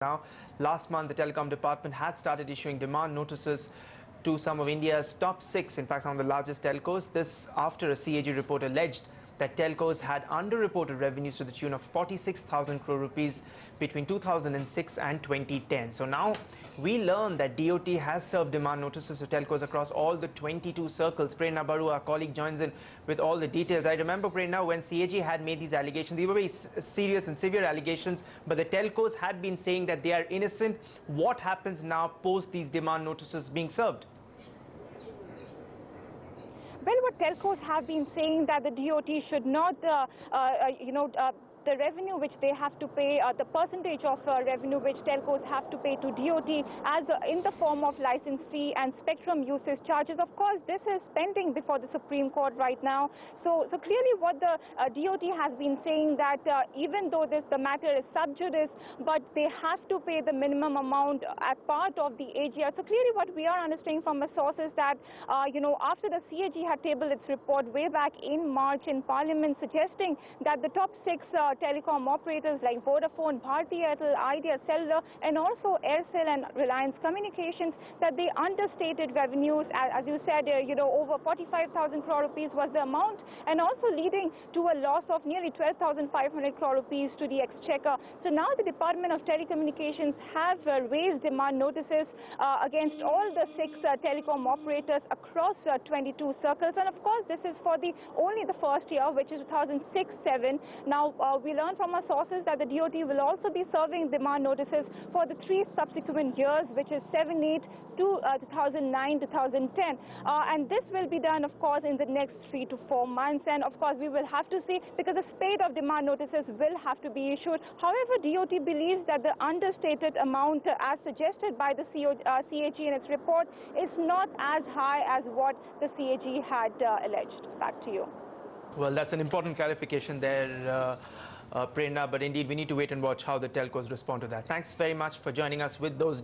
Now, last month, the Telecom Department had started issuing demand notices to some of India's top 6, in fact, some of the largest telcos. This after a CAG report alleged that telcos had underreported revenues to the tune of 46,000 crore rupees between 2006 and 2010. So now we learn that DoT has served demand notices to telcos across all the 22 circles. Prerna Baru, our colleague, joins in with all the details. I remember, Prerna, when CAG had made these allegations, they were very serious and severe allegations, but the telcos had been saying that they are innocent. What happens now post these demand notices being served? Well, what telcos have been saying that the DoT should not, the revenue which they have to pay, the percentage of revenue which telcos have to pay to DoT as in the form of license fee and spectrum usage charges. Of course, this is pending before the Supreme Court right now. So clearly what the DoT has been saying that even though the matter is sub judice, but they have to pay the minimum amount as part of the AGR. So clearly what we are understanding from a source is that, after the CAG had tabled its report way back in March in Parliament suggesting that the top 6 telecom operators like Vodafone, Bharti Airtel, Idea Cellular, and also Aircel and Reliance Communications, that they understated revenues, as you said, over 45,000 crore rupees was the amount, and also leading to a loss of nearly 12,500 crore rupees to the exchequer. So now the Department of Telecommunications have raised demand notices against all the 6 telecom operators across 22 circles, and of course this is for only the first year, which is 2006-07. Now we learned from our sources that the DoT will also be serving demand notices for the 3 subsequent years, which is 7-8 to 2009-2010, and this will be done, of course, in the next 3 to 4 months. And of course we will have to see, because a spate of demand notices will have to be issued. However, DoT believes that the understated amount as suggested by the CAG in its report is not as high as what the CAG had alleged. Back to you. Well, that's an important clarification there, Prerna, but indeed we need to wait and watch how the telcos respond to that. Thanks very much for joining us with those